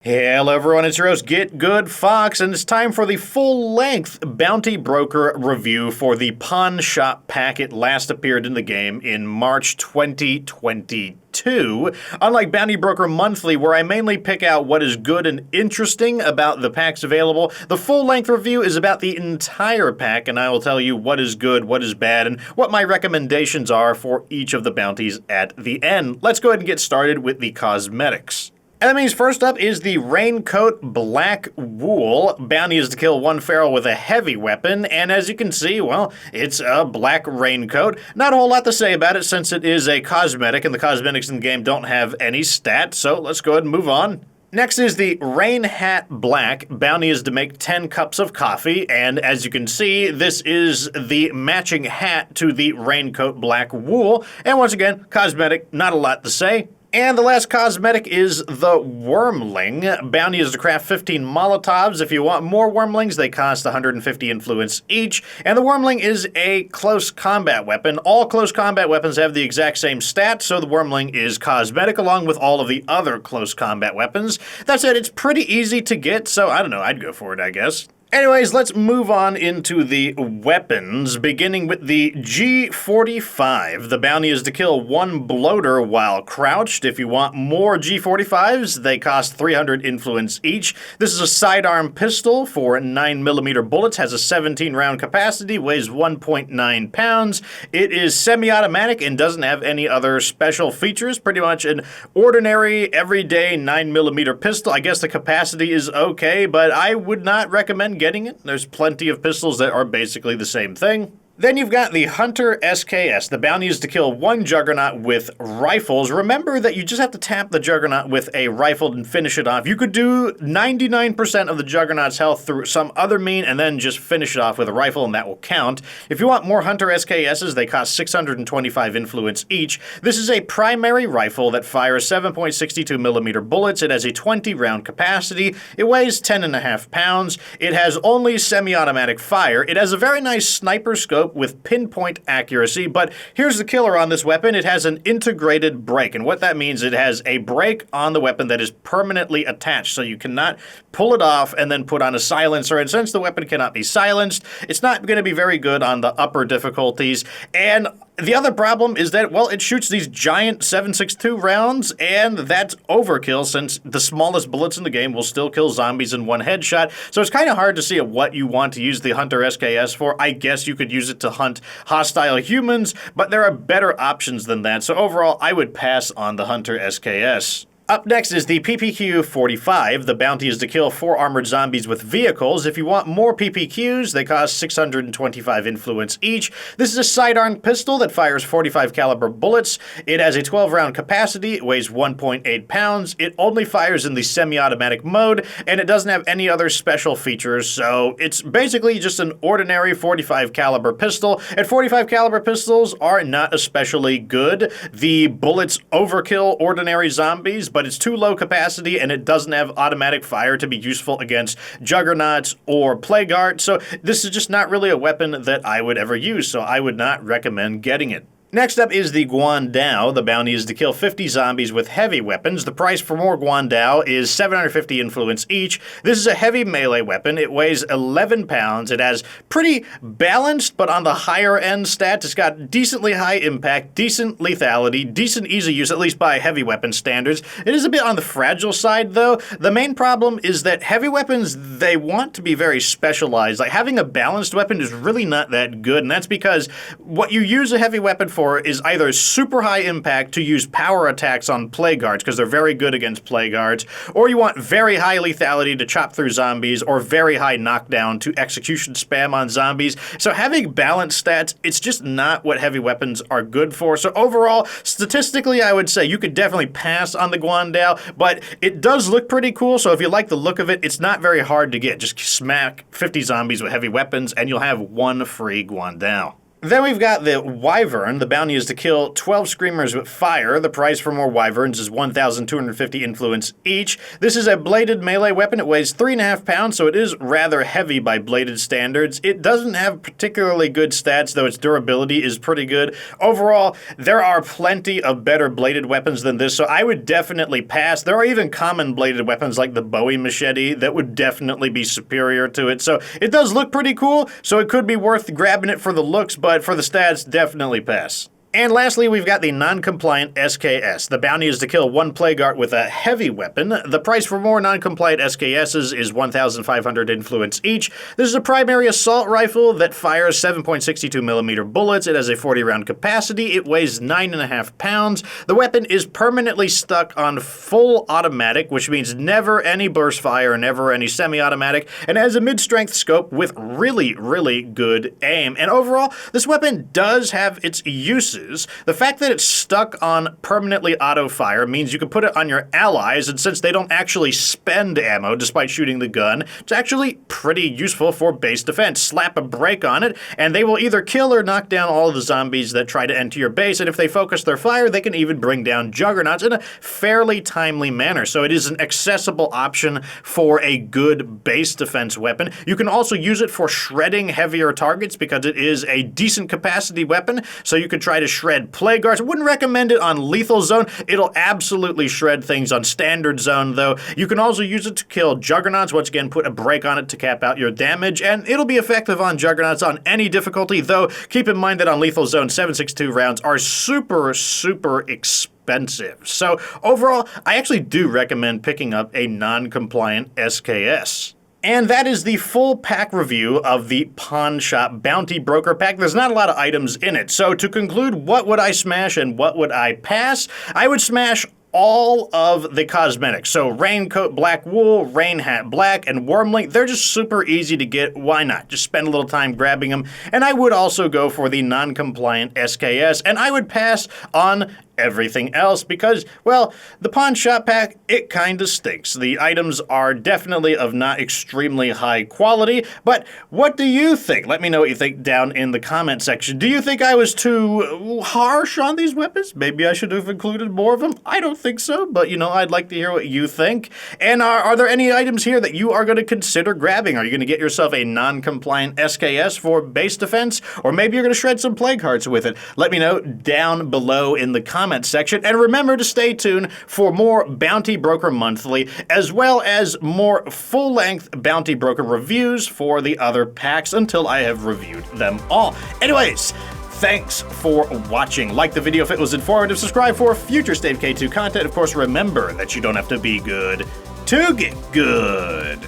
Hello everyone, it's your host Get Good Fox, and it's time for the full-length Bounty Broker review for the Pawn Shop pack. It last appeared in the game in March 2022. Unlike Bounty Broker Monthly, where I mainly pick out what is good and interesting about the packs available, the full-length review is about the entire pack, and I will tell you what is good, what is bad, and what my recommendations are for each of the bounties at the end. Let's go ahead and get started with the cosmetics. Enemies first up is the Raincoat Black Wool. Bounty is to kill one feral with a heavy weapon, and as you can see, well, it's a black raincoat. Not a whole lot to say about it since it is a cosmetic, and the cosmetics in the game don't have any stats, so let's go ahead and move on. Next is the Rain Hat Black. Bounty is to make 10 cups of coffee, and as you can see, this is the matching hat to the Raincoat Black Wool. And once again, cosmetic, not a lot to say. And the last cosmetic is the Wyrmling. Bounty is to craft 15 Molotovs. If you want more Wyrmlings, they cost 150 influence each. And the Wyrmling is a close combat weapon. All close combat weapons have the exact same stats, so the Wyrmling is cosmetic along with all of the other close combat weapons. That said, it's pretty easy to get, so I don't know, I'd go for it, I guess. Anyways, let's move on into the weapons, beginning with the G45. The bounty is to kill one bloater while crouched. If you want more G45s, they cost 300 influence each. This is a sidearm pistol for 9mm bullets, has a 17-round capacity, weighs 1.9 pounds. It is semi-automatic and doesn't have any other special features. Pretty much an ordinary, everyday 9mm pistol. I guess the capacity is okay, but I would not recommend getting it. There's plenty of pistols that are basically the same thing. Then you've got the Hunter SKS. The bounty is to kill one Juggernaut with rifles. Remember that you just have to tap the Juggernaut with a rifle and finish it off. You could do 99% of the Juggernaut's health through some other mean and then just finish it off with a rifle, and that will count. If you want more Hunter SKSs, they cost 625 influence each. This is a primary rifle that fires 7.62mm bullets. It has a 20-round capacity. It weighs 10.5 pounds. It has only semi-automatic fire. It has a very nice sniper scope with pinpoint accuracy, but here's the killer on this weapon. It has an integrated brake, and what that means, it has a brake on the weapon that is permanently attached, so you cannot pull it off and then put on a silencer, and since the weapon cannot be silenced, it's not going to be very good on the upper difficulties. And the other problem is that, well, it shoots these giant 7.62 rounds, and that's overkill since the smallest bullets in the game will still kill zombies in one headshot, so it's kind of hard to see what you want to use the Hunter SKS for. I guess you could use it to hunt hostile humans, but there are better options than that, so overall, I would pass on the Hunter SKS. Up next is the PPQ-45. The bounty is to kill 4 armored zombies with vehicles. If you want more PPQs, they cost 625 influence each. This is a sidearm pistol that fires 45 caliber bullets. It has a 12-round capacity. It weighs 1.8 pounds. It only fires in the semi-automatic mode, and it doesn't have any other special features, so it's basically just an ordinary 45 caliber pistol, and 45 caliber pistols are not especially good. The bullets overkill ordinary zombies, but it's too low capacity and it doesn't have automatic fire to be useful against Juggernauts or Plague Heart, so this is just not really a weapon that I would ever use, so I would not recommend getting it. Next up is the Guan Dao. The bounty is to kill 50 zombies with heavy weapons. The price for more Guan Dao is 750 influence each. This is a heavy melee weapon. It weighs 11 pounds. It has pretty balanced, but on the higher end stats. It's got decently high impact, decent lethality, decent easy use, at least by heavy weapon standards. It is a bit on the fragile side, though. The main problem is that heavy weapons, they want to be very specialized. Like, having a balanced weapon is really not that good, and that's because what you use a heavy weapon for is either super high impact to use power attacks on Plague Hearts, because they're very good against Plague Hearts, or you want very high lethality to chop through zombies, or very high knockdown to execution spam on zombies. So having balanced stats, it's just not what heavy weapons are good for. So overall, statistically, I would say you could definitely pass on the Guandao, but it does look pretty cool, so if you like the look of it, it's not very hard to get. Just smack 50 zombies with heavy weapons, and you'll have one free Guandao. Then we've got the Wyvern. The bounty is to kill 12 Screamers with fire. The price for more Wyverns is 1,250 influence each. This is a bladed melee weapon. It weighs 3.5 pounds, so it is rather heavy by bladed standards. It doesn't have particularly good stats, though its durability is pretty good. Overall, there are plenty of better bladed weapons than this, so I would definitely pass. There are even common bladed weapons like the Bowie machete that would definitely be superior to it. So it does look pretty cool, so it could be worth grabbing it for the looks, but for the stats, definitely pass. And lastly, we've got the non-compliant SKS. The bounty is to kill 1 Plague Art with a heavy weapon. The price for more non-compliant SKSs is 1,500 influence each. This is a primary assault rifle that fires 7.62mm bullets. It has a 40-round capacity. It weighs 9.5 pounds. The weapon is permanently stuck on full automatic, which means never any burst fire, never any semi-automatic, and has a mid-strength scope with really, really good aim. And overall, this weapon does have its uses. The fact that it's stuck on permanently auto fire means you can put it on your allies, and since they don't actually spend ammo despite shooting the gun, it's actually pretty useful for base defense. Slap a break on it, and they will either kill or knock down all of the zombies that try to enter your base, and if they focus their fire, they can even bring down juggernauts in a fairly timely manner. So it is an accessible option for a good base defense weapon. You can also use it for shredding heavier targets because it is a decent capacity weapon, so you could try to shred Plague Arts. I wouldn't recommend it on lethal zone. It'll absolutely shred things on standard zone, though. You can also use it to kill juggernauts. Once again, put a break on it to cap out your damage, and it'll be effective on juggernauts on any difficulty, though keep in mind that on lethal zone, 7.62 rounds are super, super expensive. So overall, I actually do recommend picking up a non-compliant SKS. And that is the full pack review of the Pawn Shop Bounty Broker pack. There's not a lot of items in it. So to conclude, what would I smash and what would I pass? I would smash all of the cosmetics. So Raincoat Black Wool, Rain Hat Black, and Wormling, they're just super easy to get. Why not? Just spend a little time grabbing them. And I would also go for the non-compliant SKS, and I would pass on everything else because, well, the Pawn Shop pack, it kinda stinks. The items are definitely of not extremely high quality, but what do you think? Let me know what you think down in the comment section. Do you think I was too harsh on these weapons? Maybe I should have included more of them? I don't think so, but you know, I'd like to hear what you think. And are there any items here that you are going to consider grabbing? Are you going to get yourself a non-compliant SKS for base defense? Or maybe you're going to shred some Plague Hearts with it? Let me know down below in the comment section, and remember to stay tuned for more Bounty Broker Monthly, as well as more full-length Bounty Broker reviews for the other packs until I have reviewed them all. Anyways, thanks for watching. Like the video if it was informative, subscribe for future State of K2 content. Of course, remember that you don't have to be good to get good.